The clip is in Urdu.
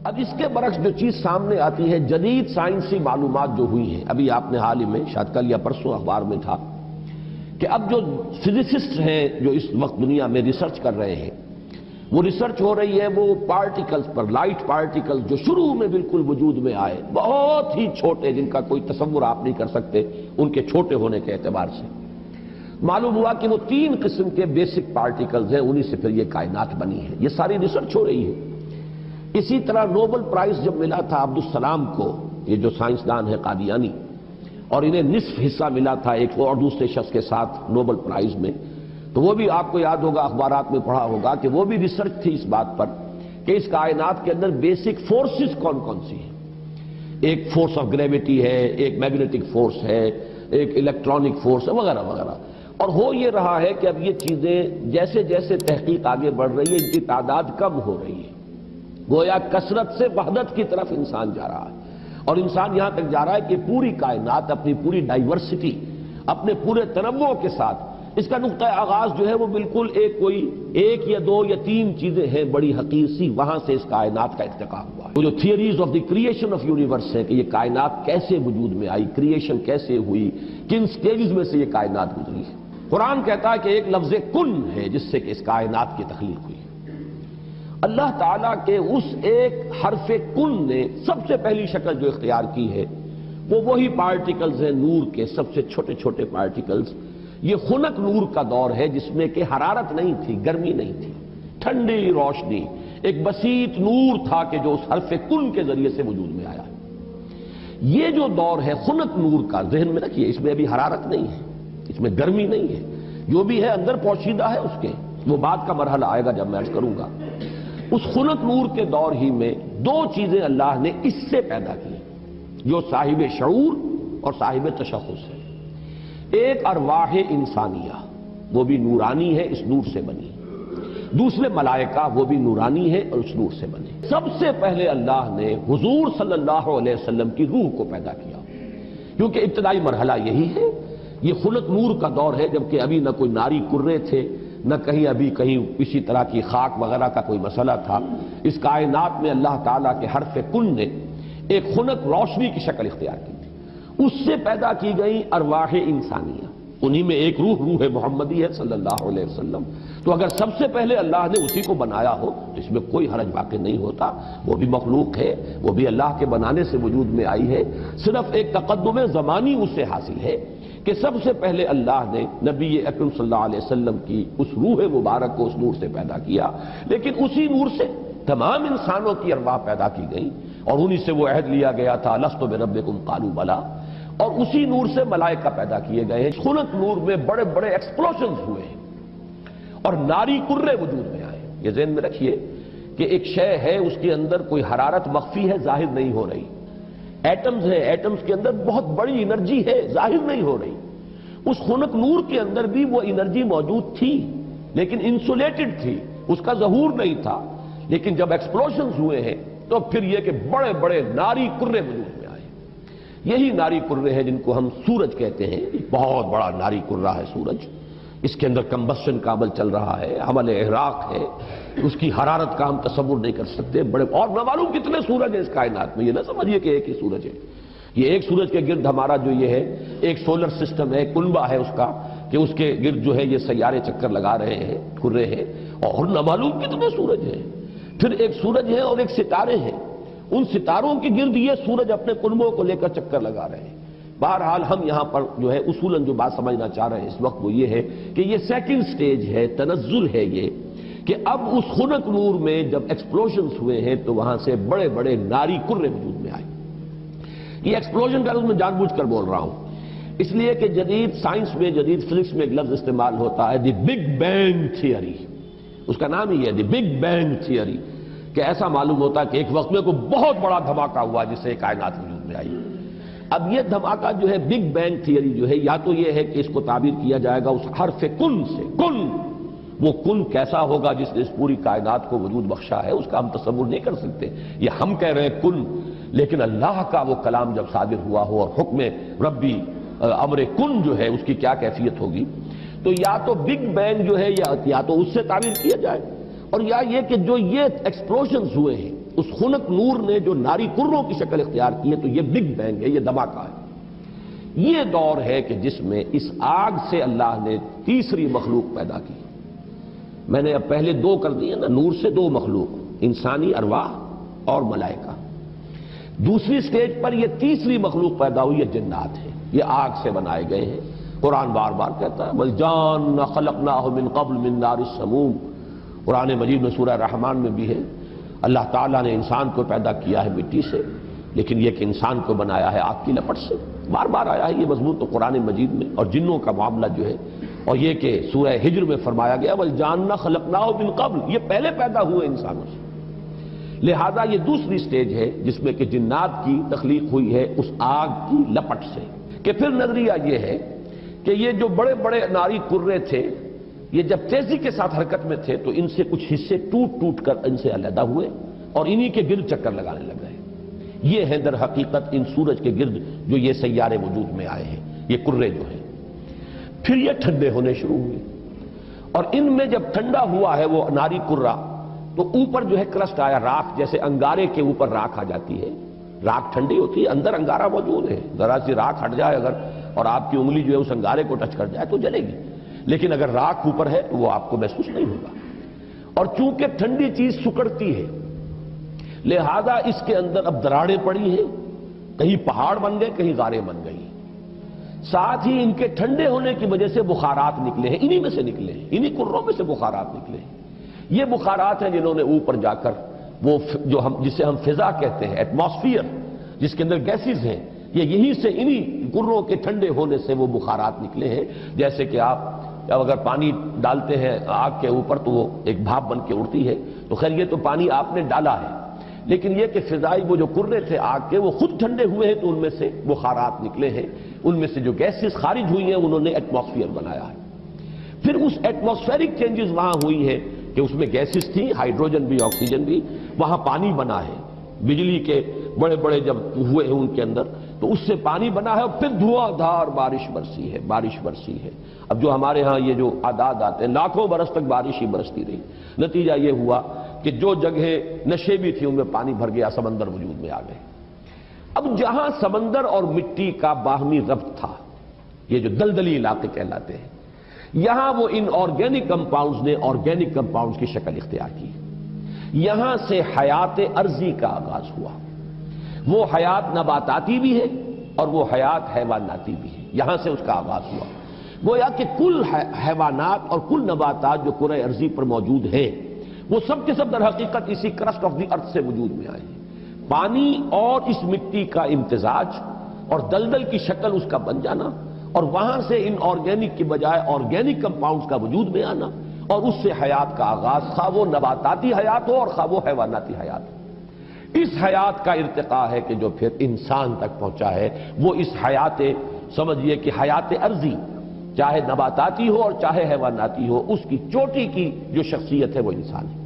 اب اس کے برعکس جو چیز سامنے آتی ہے، جدید سائنسی معلومات جو ہوئی ہیں، ابھی آپ نے حال ہی میں شاید کل یا پرسوں اخبار میں تھا کہ اب جو فزسسٹ ہیں جو اس وقت دنیا میں ریسرچ کر رہے ہیں، وہ ریسرچ ہو رہی ہے وہ پارٹیکلز پر، لائٹ پارٹیکلز جو شروع میں بالکل وجود میں آئے، بہت ہی چھوٹے، جن کا کوئی تصور آپ نہیں کر سکتے ان کے چھوٹے ہونے کے اعتبار سے۔ معلوم ہوا کہ وہ 3 قسم کے بیسک پارٹیکلز ہیں، انہی سے پھر یہ کائنات بنی ہے۔ یہ ساری ریسرچ ہو رہی ہے۔ اسی طرح نوبل پرائز جب ملا تھا عبدالسلام کو، یہ جو سائنسدان ہے قادیانی، اور انہیں نصف حصہ ملا تھا ایک اور دوسرے شخص کے ساتھ نوبل پرائز میں، تو وہ بھی آپ کو یاد ہوگا، اخبارات میں پڑھا ہوگا کہ وہ بھی ریسرچ تھی اس بات پر کہ اس کائنات کے اندر بیسک فورسز کون کون سی ہیں۔ ایک فورس آف گریویٹی ہے، ایک میگنیٹک فورس ہے، ایک الیکٹرانک فورس ہے، وغیرہ وغیرہ۔ اور ہو یہ رہا ہے کہ اب یہ چیزیں جیسے جیسے تحقیق آگے بڑھ رہی ہے، ان کی تعداد کم ہو رہی ہے، گویا کثرت سے وحدت کی طرف انسان جا رہا ہے، اور انسان یہاں تک جا رہا ہے کہ پوری کائنات اپنی پوری ڈائیورسٹی، اپنے پورے تنوع کے ساتھ، اس کا نقطہ آغاز جو ہے وہ بالکل ایک یا 2 یا 3 چیزیں ہیں بڑی حقیر سی، وہاں سے اس کائنات کا ارتقا ہوا ہے۔ وہ جو theories of the creation of universe ہے کہ یہ کائنات کیسے وجود میں آئی، کریشن کیسے ہوئی، کن سٹیجز میں سے یہ کائنات گزری ہے۔ قرآن کہتا ہے کہ ایک لفظ کن ہے جس سے کہ اس کائنات کی تخلیق ہوئی۔ اللہ تعالیٰ کے اس ایک حرف کن نے سب سے پہلی شکل جو اختیار کی ہے وہ وہی پارٹیکلز ہیں نور کے، سب سے چھوٹے چھوٹے پارٹیکلز۔ یہ خنک نور کا دور ہے جس میں کہ حرارت نہیں تھی، گرمی نہیں تھی، ٹھنڈی روشنی، ایک بسیط نور تھا کہ جو اس حرف کن کے ذریعے سے وجود میں آیا۔ یہ جو دور ہے خنک نور کا، ذہن میں رکھیے، اس میں ابھی حرارت نہیں ہے، اس میں گرمی نہیں ہے، جو بھی ہے اندر پوشیدہ ہے اس کے، وہ بعد کا مرحلہ آئے گا جب میں عرض کروں گا۔ اس خنک نور کے دور ہی میں 2 چیزیں اللہ نے اس سے پیدا کی جو صاحب شعور اور صاحب تشخص ہے۔ ایک ارواح انسانیہ، وہ بھی نورانی ہے، اس نور سے بنی۔ دوسرے ملائکہ، وہ بھی نورانی ہے اور اس نور سے بنے۔ سب سے پہلے اللہ نے حضور صلی اللہ علیہ وسلم کی روح کو پیدا کیا، کیونکہ ابتدائی مرحلہ یہی ہے۔ یہ خنک نور کا دور ہے جبکہ ابھی نہ کوئی ناری کرے تھے، نہ کہیں اسی طرح کی خاک وغیرہ کا کوئی مسئلہ تھا۔ اس کائنات میں اللہ تعالیٰ کے حرف کن نے ایک خنک روشنی کی شکل اختیار کی تھی، اس سے پیدا کی گئی ارواح انسانیہ، انہی میں ایک روح محمدی ہے صلی اللہ علیہ وسلم۔ تو اگر سب سے پہلے اللہ نے اسی کو بنایا ہو تو اس میں کوئی حرج واقع نہیں ہوتا، وہ بھی مخلوق ہے، وہ بھی اللہ کے بنانے سے وجود میں آئی ہے، صرف ایک تقدم زمانی اس سے حاصل ہے کہ سب سے پہلے اللہ نے نبی اکرم صلی اللہ علیہ وسلم کی اس روح مبارک کو اس نور سے پیدا کیا، لیکن اسی نور سے تمام انسانوں کی ارواح پیدا کی گئی، اور انہی سے وہ عہد لیا گیا تھا لست بربکم قالوا بلا، اور اسی نور سے ملائکہ پیدا کیے گئے ہیں۔ خنک نور میں بڑے بڑے ایکسپلوژنز ہوئے ہیں اور ناری کرے وجود میں آئے۔ یہ ذہن میں رکھیے کہ ایک شے ہے، اس کے اندر کوئی حرارت مخفی ہے، ظاہر نہیں ہو رہی۔ ایٹمز ہیں، ایٹمز کے اندر بہت بڑی انرجی ہے، ظاہر نہیں ہو رہی۔ اس خنک نور کے اندر بھی وہ انرجی موجود تھی لیکن انسولیٹڈ تھی، اس کا ظہور نہیں تھا، لیکن جب ایکسپلوژنز ہوئے ہیں تو پھر یہ کہ بڑے بڑے ناری کرے وجود میں آئے۔ یہی ناری کرے ہیں جن کو ہم سورج کہتے ہیں، بہت بڑا ناری کرہ ہے سورج، اس کے اندر کمبسشن کا عمل چل رہا ہے، عمل احراق ہے، اس کی حرارت کا ہم تصور نہیں کر سکتے، بڑے، اور نہ معلوم کتنے سورج ہیں اس کائنات میں، یہ نہ سمجھیے کہ ایک ہی سورج ہے۔ یہ ایک سورج کے گرد ہمارا جو یہ ہے ایک سولر سسٹم ہے، کنبہ ہے اس کا، کہ اس کے گرد جو ہے یہ سیارے چکر لگا رہے ہیں، کرے ہیں، اور نہ معلوم کتنے سورج ہیں۔ پھر ایک سورج ہے اور ایک ستارے ہیں، ان ستاروں کے گرد یہ سورج اپنے کنبوں کو لے کر چکر لگا رہے ہیں۔ بہرحال ہم یہاں پر جو ہے اصولاً جو بات سمجھنا چاہ رہے ہیں اس وقت وہ یہ ہے کہ یہ سیکنڈ سٹیج ہے، تنزل ہے یہ، کہ اب اس خنک نور میں جب ایکسپلوژنز ہوئے ہیں تو وہاں سے بڑے بڑے ناری کرے وجود میں آئے۔ یہ ایکسپلوژن کا لفظ میں جان بوجھ کر بول رہا ہوں اس لیے کہ جدید سائنس میں، جدید فزکس میں ایک لفظ استعمال ہوتا ہے دی بگ بینگ تھیوری، اس کا نام ہی ہے دی بگ بینگ تھیوری، کہ ایسا معلوم ہوتا ہے کہ ایک وقت میں کوئی بہت بڑا دھماکہ ہوا جس سے کائنات وجود میں آئی۔ اب یہ دھماکہ جو ہے بگ بینگ تھیوری جو ہے، یا تو یہ ہے کہ اس کو تعبیر کیا جائے گا اس حرف کن سے، کن، وہ کن کیسا ہوگا جس نے اس پوری کائنات کو وجود بخشا ہے اس کا ہم تصور نہیں کر سکتے۔ یہ ہم کہہ رہے ہیں کن، لیکن اللہ کا وہ کلام جب صادر ہوا ہو اور حکم ربی امر کن جو ہے اس کی کیا کیفیت ہوگی، تو یا تو بگ بینگ جو ہے یا تو اس سے تعبیر کیا جائے، اور یا یہ کہ جو یہ ایکسپلوژنز ہوئے ہیں اس خنک نور نے جو ناری کروں کی شکل اختیار کی ہے تو یہ بگ بینگ ہے، یہ دھماکہ ہے۔ یہ دور ہے کہ جس میں اس آگ سے اللہ نے تیسری مخلوق پیدا کی۔ میں نے اب پہلے دو کر دیے نا، نور سے دو مخلوق، انسانی ارواح اور ملائکہ۔ دوسری سٹیج پر یہ تیسری مخلوق پیدا ہوئی، یہ جنات ہیں، یہ آگ سے بنائے گئے ہیں۔ قرآن بار بار کہتا ہے وَالْجَانَّ خَلَقْنَاهُ مِنْ قَبْلُ مِنْ نَارِ السَّمُومِ۔ قرآن مجید میں سورہ رحمان میں بھی ہے، اللہ تعالیٰ نے انسان کو پیدا کیا ہے مٹی سے، لیکن یہ کہ انسان کو بنایا ہے آگ کی لپٹ سے۔ بار بار آیا ہے یہ مضمون تو قرآن مجید میں۔ اور جنوں کا معاملہ جو ہے، اور یہ کہ سورہ ہجر میں فرمایا گیا وَالْجَانَّ خَلَقْنَاهُ مِنْ قَبْلُ، یہ پہلے پیدا ہوئے انسانوں سے۔ لہذا یہ دوسری سٹیج ہے جس میں کہ جنات کی تخلیق ہوئی ہے اس آگ کی لپٹ سے۔ کہ پھر نظریہ یہ ہے کہ یہ جو بڑے بڑے ناری کرے تھے، یہ جب تیزی کے ساتھ حرکت میں تھے تو ان سے کچھ حصے ٹوٹ ٹوٹ کر ان سے علیحدہ ہوئے اور انہی کے گرد چکر لگانے لگ گئے۔ یہ ہے در حقیقت ان سورج کے گرد جو یہ سیارے وجود میں آئے ہیں، یہ کرے جو ہیں۔ پھر یہ ٹھنڈے ہونے شروع ہوئے، اور ان میں جب ٹھنڈا ہوا ہے وہ ناری کرہ تو اوپر جو ہے کرسٹ آیا، راکھ، جیسے انگارے کے اوپر راکھ آ جاتی ہے، راکھ ٹھنڈی ہوتی ہے، اندر انگارہ موجود ہے، ذرا سی راکھ ہٹ جائے اگر اور آپ کی انگلی جو ہے اس انگارے کو ٹچ کر جائے تو جلے گی، لیکن اگر راکھ اوپر ہے تو وہ آپ کو محسوس نہیں ہوگا۔ اور چونکہ ٹھنڈی چیز سکڑتی ہے لہذا اس کے اندر اب دراڑیں پڑی ہیں، کہیں پہاڑ بن گئے، کہیں غاریں بن گئی، ساتھ ہی ان کے ٹھنڈے ہونے کی وجہ سے بخارات نکلے ہیں، انہی میں سے نکلے ہیں، انہی کروں میں سے بخارات نکلے ہیں۔ یہ بخارات ہیں جنہوں نے اوپر جا کر وہ جو جسے ہم فضا کہتے ہیں، ایٹماسفیئر، جس کے اندر گیسز ہیں، یہ یہیں سے انہی کروں کے ٹھنڈے ہونے سے وہ بخارات نکلے ہیں۔ جیسے کہ آپ جب اگر پانی ڈالتے ہیں آگ کے اوپر تو وہ ایک بھاپ بن کے اڑتی ہے، تو خیر یہ تو پانی آپ نے ڈالا ہے، لیکن یہ کہ فضائی وہ جو کرے تھے آگ کے وہ خود ٹھنڈے ہوئے ہیں تو ان میں سے بخارات نکلے ہیں، ان میں سے جو گیسز خارج ہوئی ہیں انہوں نے ایٹماسفیئر بنایا ہے۔ پھر اس ایٹماسفیرک چینجز وہاں ہوئی ہے کہ اس میں گیسز تھی، ہائیڈروجن بھی، آکسیجن بھی، وہاں پانی بنا ہے، بجلی کے بڑے بڑے جب ہوئے ہیں ان کے اندر تو اس سے پانی بنا ہے، اور پھر دھواں دھار بارش برسی ہے، بارش برسی ہے۔ اب جو ہمارے ہاں یہ جو اعداد آتے ہیں، لاکھوں برس تک بارش ہی برستی رہی، نتیجہ یہ ہوا کہ جو جگہ نشیبی تھی ان میں پانی بھر گیا، سمندر وجود میں آ گئے۔ اب جہاں سمندر اور مٹی کا باہمی ربط تھا، یہ جو دلدلی علاقے کہلاتے ہیں، یہاں وہ ان آرگینک کمپاؤنڈز نے آرگینک کمپاؤنڈز کی شکل اختیار کی، یہاں سے حیات ارضی کا آغاز ہوا۔ وہ حیات نباتاتی بھی ہے اور وہ حیات حیواناتی بھی ہے، یہاں سے اس کا آغاز ہوا۔ گویا کہ کل حیوانات اور کل نباتات جو کرۂ ارضی پر موجود ہیں وہ سب کے سب در حقیقت اسی کرسٹ آف دی ارتھ سے وجود میں آئے ہیں۔ پانی اور اس مٹی کا امتزاج اور دلدل کی شکل اس کا بن جانا، اور وہاں سے ان آرگینک کی بجائے آرگینک کمپاؤنڈز کا وجود میں آنا، اور اس سے حیات کا آغاز، خواہ وہ نباتاتی حیات ہو اور خواہ وہ حیواناتی حیات ہو۔ اس حیات کا ارتقاء ہے کہ جو پھر انسان تک پہنچا ہے، وہ اس حیات، سمجھیے کہ حیات ارضی چاہے نباتاتی ہو اور چاہے حیواناتی ہو، اس کی چوٹی کی جو شخصیت ہے وہ انسان ہے۔